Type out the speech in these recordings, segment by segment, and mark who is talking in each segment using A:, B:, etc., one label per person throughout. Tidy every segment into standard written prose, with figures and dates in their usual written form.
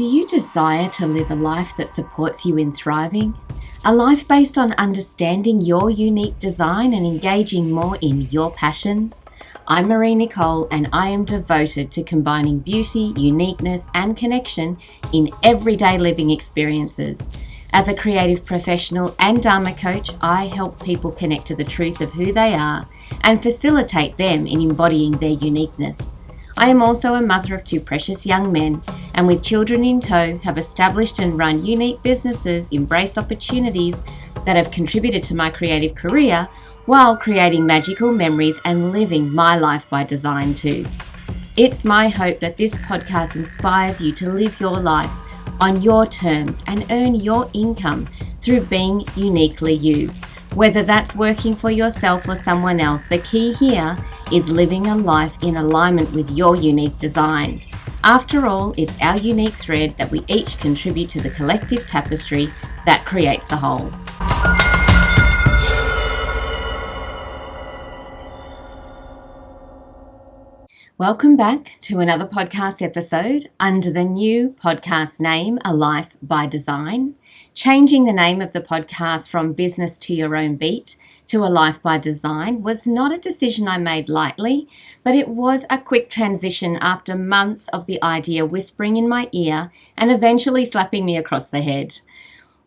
A: Do you desire to live a life that supports you in thriving? A life based on understanding your unique design and engaging more in your passions? I'm Marie-Nicole and I am devoted to combining beauty, uniqueness and connection in everyday living experiences. As a creative professional and Dharma coach, I help people connect to the truth of who they are and facilitate them in embodying their uniqueness. I am also a mother of two precious young men, and with children in tow, have established and run unique businesses, embraced opportunities that have contributed to my creative career, while creating magical memories and living my life by design too. It's my hope that this podcast inspires you to live your life on your terms and earn your income through being uniquely you. Whether that's working for yourself or someone else, the key here is living a life in alignment with your unique design. After all, it's our unique thread that we each contribute to the collective tapestry that creates the whole. Welcome back to another podcast episode under the new podcast name, A Life by Design. Changing the name of the podcast from Business to Your Own Beat to A Life by Design was not a decision I made lightly, but it was a quick transition after months of the idea whispering in my ear and eventually slapping me across the head.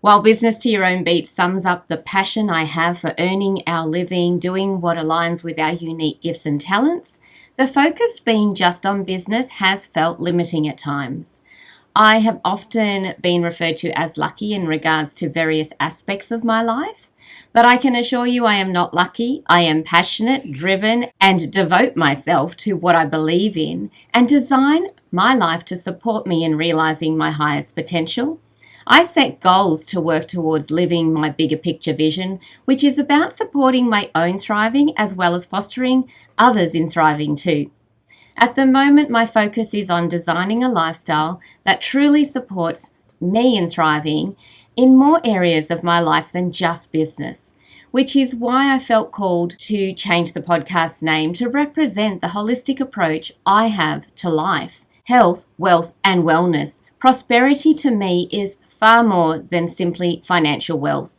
A: While Business to Your Own Beat sums up the passion I have for earning our living, doing what aligns with our unique gifts and talents, the focus being just on business has felt limiting at times. I have often been referred to as lucky in regards to various aspects of my life, but I can assure you I am not lucky. I am passionate, driven, and devote myself to what I believe in and design my life to support me in realizing my highest potential. I set goals to work towards living my bigger picture vision, which is about supporting my own thriving as well as fostering others in thriving too. At the moment, my focus is on designing a lifestyle that truly supports me in thriving in more areas of my life than just business, which is why I felt called to change the podcast name to represent the holistic approach I have to life, health, wealth, and wellness. Prosperity to me is far more than simply financial wealth.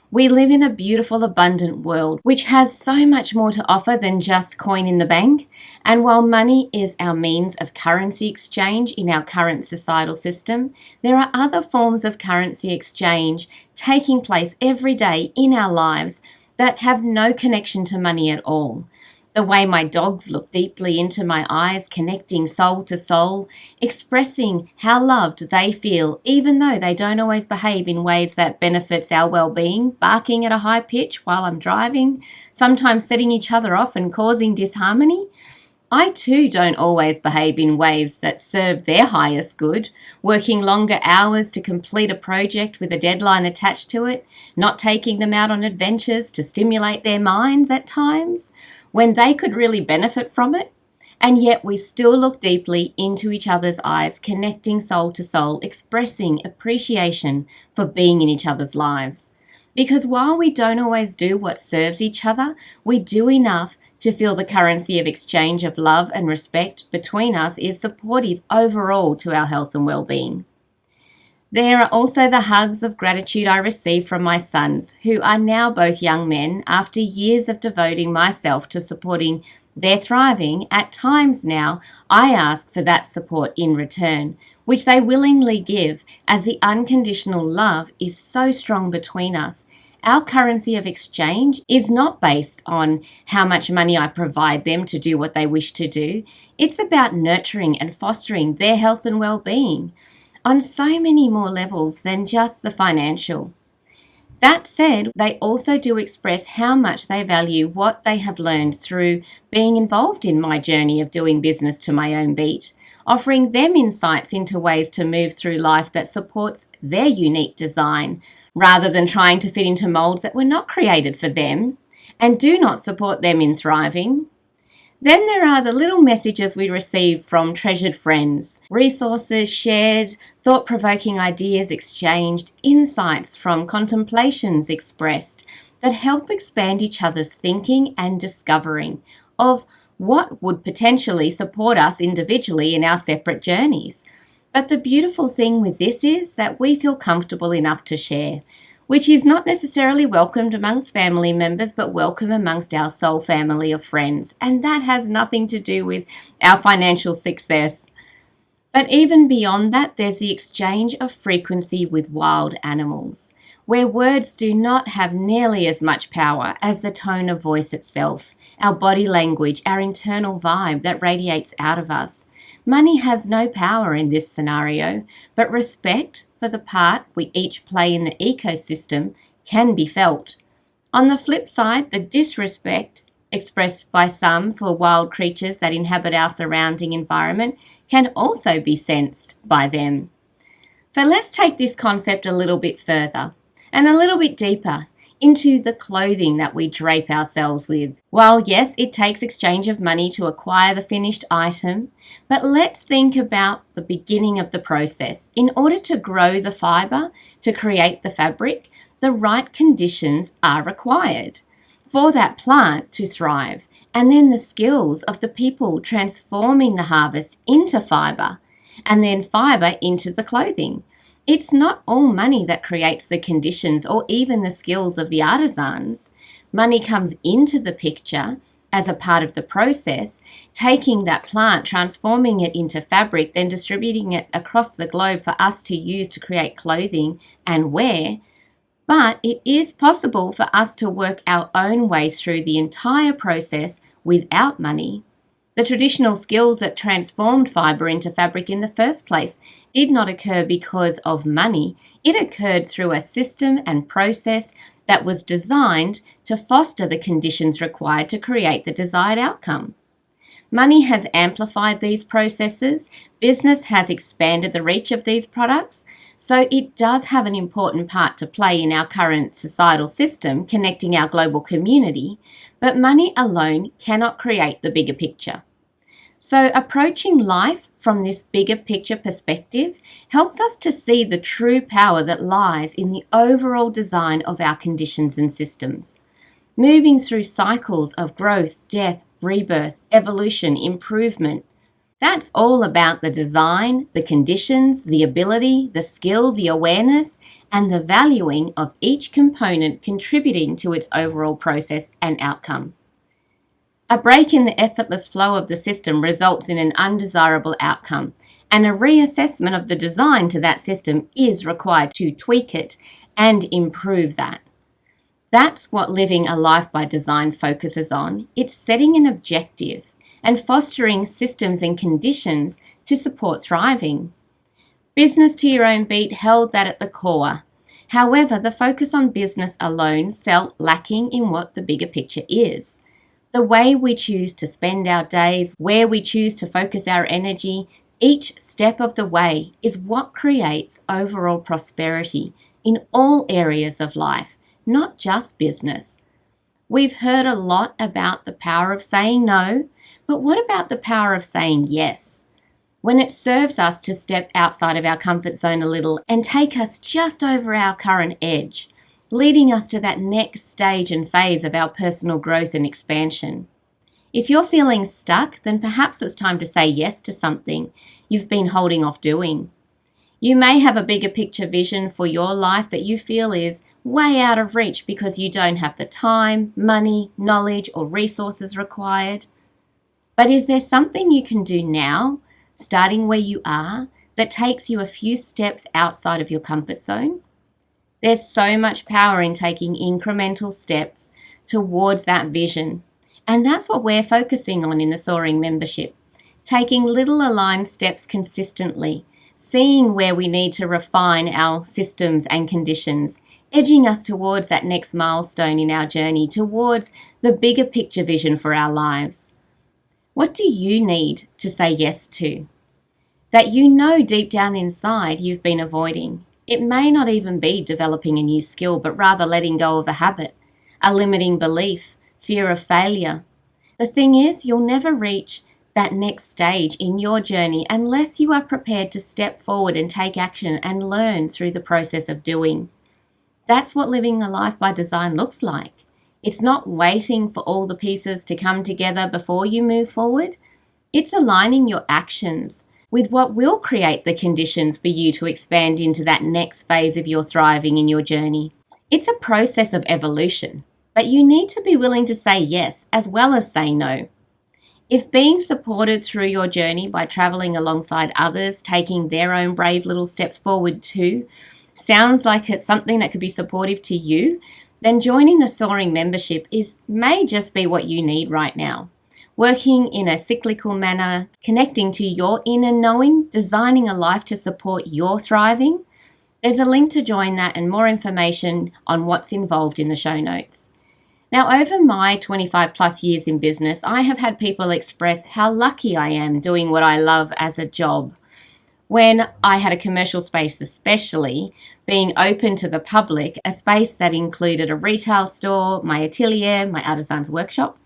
A: We live in a beautiful, abundant world, which has so much more to offer than just coin in the bank. And while money is our means of currency exchange in our current societal system, there are other forms of currency exchange taking place every day in our lives that have no connection to money at all. The way my dogs look deeply into my eyes, connecting soul to soul, expressing how loved they feel, even though they don't always behave in ways that benefits our well-being, barking at a high pitch while I'm driving, sometimes setting each other off and causing disharmony. I too don't always behave in ways that serve their highest good, working longer hours to complete a project with a deadline attached to it, not taking them out on adventures to stimulate their minds at times, when they could really benefit from it, and yet we still look deeply into each other's eyes, connecting soul to soul, expressing appreciation for being in each other's lives. Because while we don't always do what serves each other, we do enough to feel the currency of exchange of love and respect between us is supportive overall to our health and well-being. There are also the hugs of gratitude I receive from my sons, who are now both young men. After years of devoting myself to supporting their thriving, at times now I ask for that support in return, which they willingly give, as the unconditional love is so strong between us. Our currency of exchange is not based on how much money I provide them to do what they wish to do. It's about nurturing and fostering their health and well-being on so many more levels than just the financial. That said, they also do express how much they value what they have learned through being involved in my journey of doing business to my own beat, offering them insights into ways to move through life that supports their unique design, rather than trying to fit into molds that were not created for them and do not support them in thriving. Then there are the little messages we receive from treasured friends, resources shared, thought-provoking ideas exchanged, insights from contemplations expressed that help expand each other's thinking and discovering of what would potentially support us individually in our separate journeys. But the beautiful thing with this is that we feel comfortable enough to share, which is not necessarily welcomed amongst family members, but welcome amongst our soul family of friends. And that has nothing to do with our financial success. But even beyond that, there's the exchange of frequency with wild animals, where words do not have nearly as much power as the tone of voice itself, our body language, our internal vibe that radiates out of us. Money has no power in this scenario, but respect for the part we each play in the ecosystem can be felt. On the flip side, the disrespect expressed by some for wild creatures that inhabit our surrounding environment can also be sensed by them. So let's take this concept a little bit further and a little bit deeper into the clothing that we drape ourselves with. While yes, it takes exchange of money to acquire the finished item, but let's think about the beginning of the process. In order to grow the fibre, to create the fabric, the right conditions are required for that plant to thrive, and then the skills of the people transforming the harvest into fibre, and then fibre into the clothing. It's not all money that creates the conditions or even the skills of the artisans. Money comes into the picture as a part of the process, taking that plant, transforming it into fabric, then distributing it across the globe for us to use to create clothing and wear. But it is possible for us to work our own way through the entire process without money. The traditional skills that transformed fibre into fabric in the first place did not occur because of money. It occurred through a system and process that was designed to foster the conditions required to create the desired outcome. Money has amplified these processes, business has expanded the reach of these products, so it does have an important part to play in our current societal system, connecting our global community, but money alone cannot create the bigger picture. So approaching life from this bigger picture perspective helps us to see the true power that lies in the overall design of our conditions and systems. Moving through cycles of growth, death, rebirth, evolution, improvement. That's all about the design, the conditions, the ability, the skill, the awareness, and the valuing of each component contributing to its overall process and outcome. A break in the effortless flow of the system results in an undesirable outcome, and a reassessment of the design to that system is required to tweak it and improve that. That's what living a life by design focuses on. It's setting an objective and fostering systems and conditions to support thriving. Business to your own beat held that at the core. However, the focus on business alone felt lacking in what the bigger picture is. The way we choose to spend our days, where we choose to focus our energy, each step of the way is what creates overall prosperity in all areas of life, not just business. We've heard a lot about the power of saying no, but what about the power of saying yes? When it serves us to step outside of our comfort zone a little and take us just over our current edge, leading us to that next stage and phase of our personal growth and expansion. If you're feeling stuck, then perhaps it's time to say yes to something you've been holding off doing. You may have a bigger picture vision for your life that you feel is way out of reach because you don't have the time, money, knowledge, or resources required. But is there something you can do now, starting where you are, that takes you a few steps outside of your comfort zone? There's so much power in taking incremental steps towards that vision. And that's what we're focusing on in the Soaring membership. Taking little aligned steps consistently, seeing where we need to refine our systems and conditions, edging us towards that next milestone in our journey, towards the bigger picture vision for our lives. What do you need to say yes to? That you know deep down inside you've been avoiding. It may not even be developing a new skill, but rather letting go of a habit, a limiting belief, fear of failure. The thing is, you'll never reach that next stage in your journey unless you are prepared to step forward and take action and learn through the process of doing. That's what living a life by design looks like. It's not waiting for all the pieces to come together before you move forward. It's aligning your actions with what will create the conditions for you to expand into that next phase of your thriving in your journey. It's a process of evolution, but you need to be willing to say yes as well as say no. If being supported through your journey by traveling alongside others, taking their own brave little steps forward too, sounds like it's something that could be supportive to you, then joining the Soaring membership may just be what you need right now. Working in a cyclical manner, connecting to your inner knowing, designing a life to support your thriving. There's a link to join that and more information on what's involved in the show notes. Now, over my 25 plus years in business, I have had people express how lucky I am doing what I love as a job. When I had a commercial space, especially being open to the public, a space that included a retail store, my atelier, my artisan's workshop.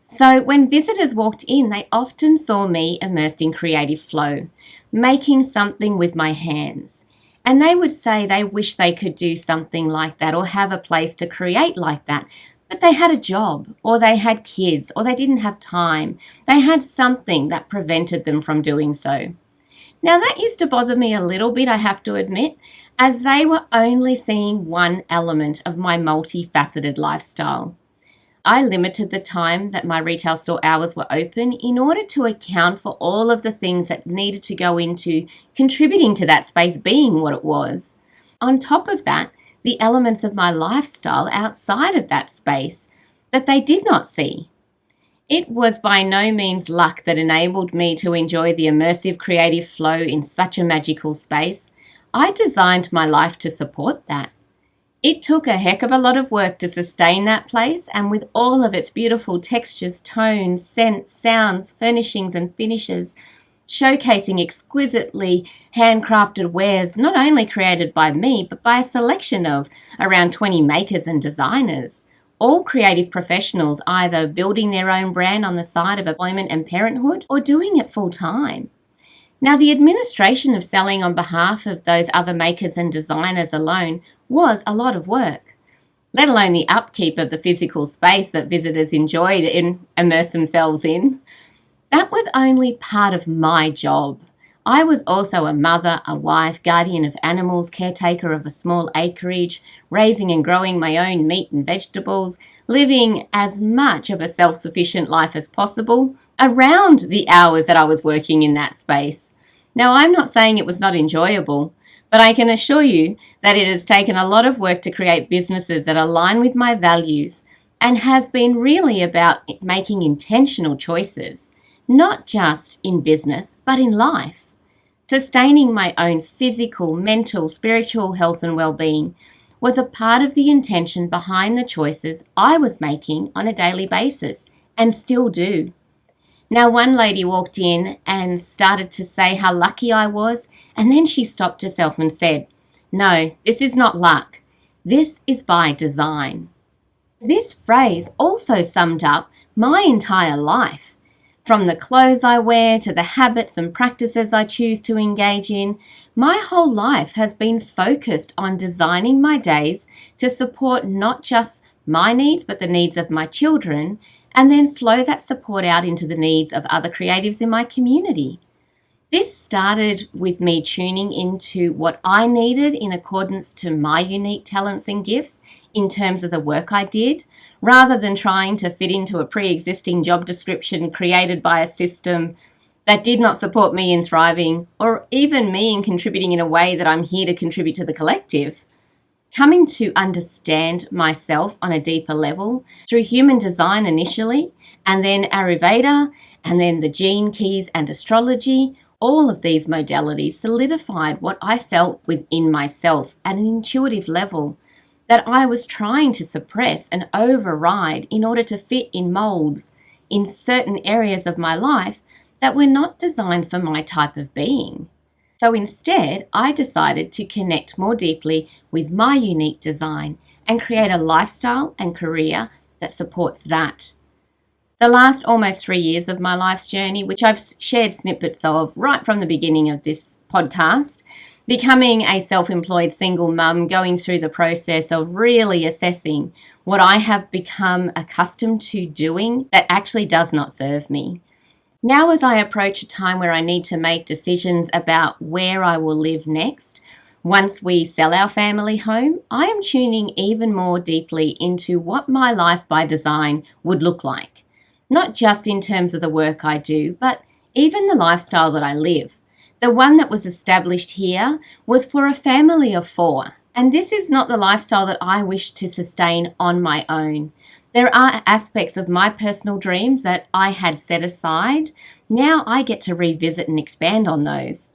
A: So when visitors walked in, they often saw me immersed in creative flow, making something with my hands. And they would say they wish they could do something like that or have a place to create like that. But they had a job, or they had kids, or they didn't have time. They had something that prevented them from doing so. Now that used to bother me a little bit, I have to admit, as they were only seeing one element of my multifaceted lifestyle. I limited the time that my retail store hours were open in order to account for all of the things that needed to go into contributing to that space being what it was. On top of that, the elements of my lifestyle outside of that space that they did not see. It was by no means luck that enabled me to enjoy the immersive creative flow in such a magical space. I designed my life to support that. It took a heck of a lot of work to sustain that place, and with all of its beautiful textures, tones, scents, sounds, furnishings and finishes, showcasing exquisitely handcrafted wares not only created by me, but by a selection of around 20 makers and designers, all creative professionals either building their own brand on the side of employment and parenthood or doing it full time. Now, the administration of selling on behalf of those other makers and designers alone was a lot of work, let alone the upkeep of the physical space that visitors enjoyed and immerse themselves in. That was only part of my job. I was also a mother, a wife, guardian of animals, caretaker of a small acreage, raising and growing my own meat and vegetables, living as much of a self-sufficient life as possible around the hours that I was working in that space. Now, I'm not saying it was not enjoyable, but I can assure you that it has taken a lot of work to create businesses that align with my values and has been really about making intentional choices. Not just in business, but in life. Sustaining my own physical, mental, spiritual health and well-being was a part of the intention behind the choices I was making on a daily basis, and still do. Now, one lady walked in and started to say how lucky I was, and then she stopped herself and said, "No, this is not luck. This is by design." This phrase also summed up my entire life. From the clothes I wear to the habits and practices I choose to engage in, my whole life has been focused on designing my days to support not just my needs, but the needs of my children, and then flow that support out into the needs of other creatives in my community. This started with me tuning into what I needed in accordance to my unique talents and gifts in terms of the work I did, rather than trying to fit into a pre-existing job description created by a system that did not support me in thriving, or even me in contributing in a way that I'm here to contribute to the collective. Coming to understand myself on a deeper level through human design initially, and then Ayurveda, and then the gene keys and astrology, all of these modalities solidified what I felt within myself at an intuitive level that I was trying to suppress and override in order to fit in molds in certain areas of my life that were not designed for my type of being. So instead, I decided to connect more deeply with my unique design and create a lifestyle and career that supports that. The last almost 3 years of my life's journey, which I've shared snippets of right from the beginning of this podcast, becoming a self-employed single mum, going through the process of really assessing what I have become accustomed to doing that actually does not serve me. Now, as I approach a time where I need to make decisions about where I will live next, once we sell our family home, I am tuning even more deeply into what my life by design would look like. Not just in terms of the work I do, but even the lifestyle that I live. The one that was established here was for a family of 4, and this is not the lifestyle that I wish to sustain on my own. There are aspects of my personal dreams that I had set aside. Now I get to revisit and expand on those.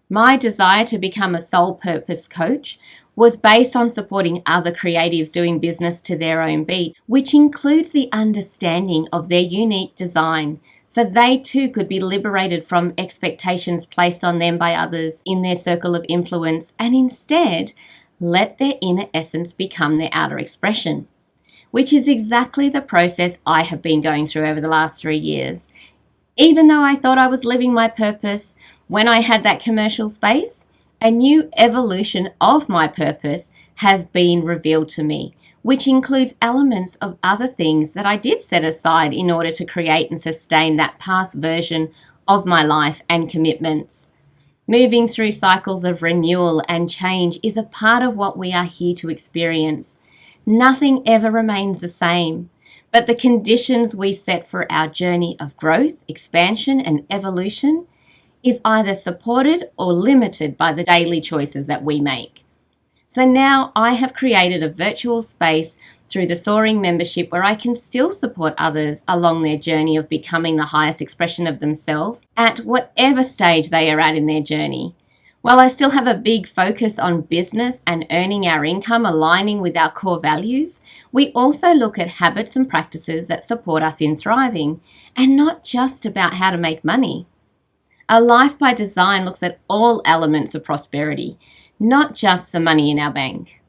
A: My desire to become a sole purpose coach was based on supporting other creatives doing business to their own beat, which includes the understanding of their unique design, so they too could be liberated from expectations placed on them by others in their circle of influence and instead let their inner essence become their outer expression, which is exactly the process I have been going through over the last 3 years. Even though I thought I was living my purpose, when I had that commercial space, a new evolution of my purpose has been revealed to me, which includes elements of other things that I did set aside in order to create and sustain that past version of my life and commitments. Moving through cycles of renewal and change is a part of what we are here to experience. Nothing ever remains the same, but the conditions we set for our journey of growth, expansion, and evolution is either supported or limited by the daily choices that we make. So now I have created a virtual space through the Soaring membership where I can still support others along their journey of becoming the highest expression of themselves at whatever stage they are at in their journey. While I still have a big focus on business and earning our income aligning with our core values, we also look at habits and practices that support us in thriving, and not just about how to make money. A life by design looks at all elements of prosperity, not just the money in our bank.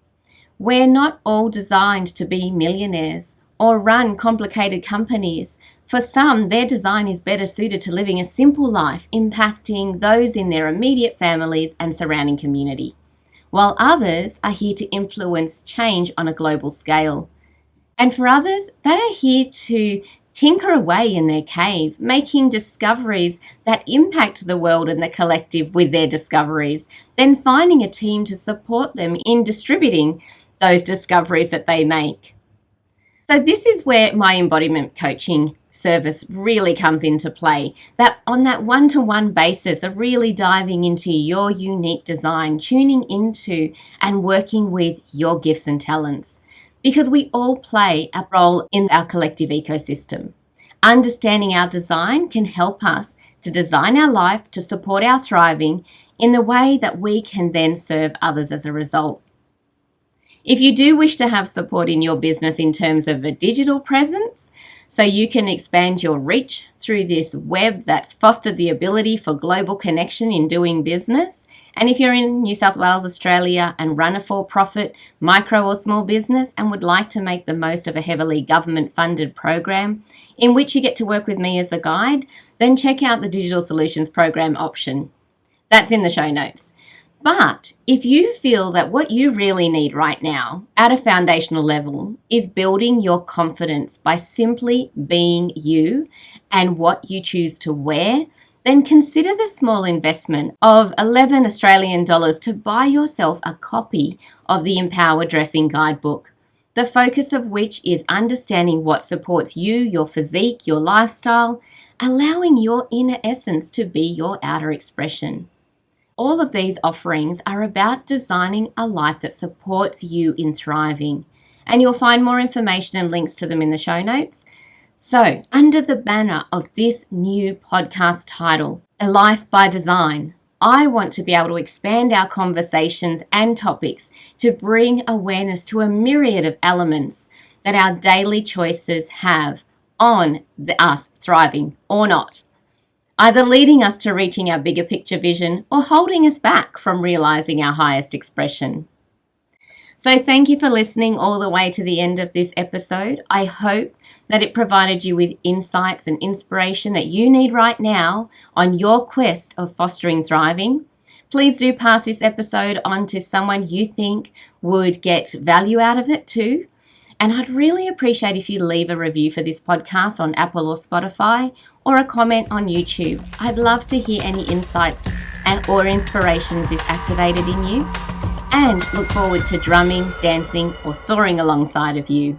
A: We're not all designed to be millionaires or run complicated companies. For some, their design is better suited to living a simple life, impacting those in their immediate families and surrounding community, while others are here to influence change on a global scale. And for others, they are here to tinker away in their cave, making discoveries that impact the world and the collective with their discoveries, then finding a team to support them in distributing those discoveries that they make. So this is where my embodiment coaching service really comes into play, that on that one-to-one basis of really diving into your unique design, tuning into and working with your gifts and talents, because we all play a role in our collective ecosystem. Understanding our design can help us to design our life to support our thriving in the way that we can then serve others as a result. If you do wish to have support in your business in terms of a digital presence, so you can expand your reach through this web that's fostered the ability for global connection in doing business, and if you're in New South Wales, Australia, and run a for-profit, micro or small business and would like to make the most of a heavily government-funded program in which you get to work with me as a guide, then check out the Digital Solutions Program option. That's in the show notes. But if you feel that what you really need right now at a foundational level is building your confidence by simply being you and what you choose to wear, then consider the small investment of 11 Australian dollars to buy yourself a copy of the Empower Dressing Guidebook, the focus of which is understanding what supports you, your physique, your lifestyle, allowing your inner essence to be your outer expression. All of these offerings are about designing a life that supports you in thriving, and you'll find more information and links to them in the show notes. So, under the banner of this new podcast title, A Life by Design, I want to be able to expand our conversations and topics to bring awareness to a myriad of elements that our daily choices have on us thriving or not, either leading us to reaching our bigger picture vision or holding us back from realizing our highest expression. So thank you for listening all the way to the end of this episode. I hope that it provided you with insights and inspiration that you need right now on your quest of fostering thriving. Please do pass this episode on to someone you think would get value out of it too. And I'd really appreciate if you leave a review for this podcast on Apple or Spotify, or a comment on YouTube. I'd love to hear any insights or inspirations this activated in you, and look forward to drumming, dancing, or soaring alongside of you.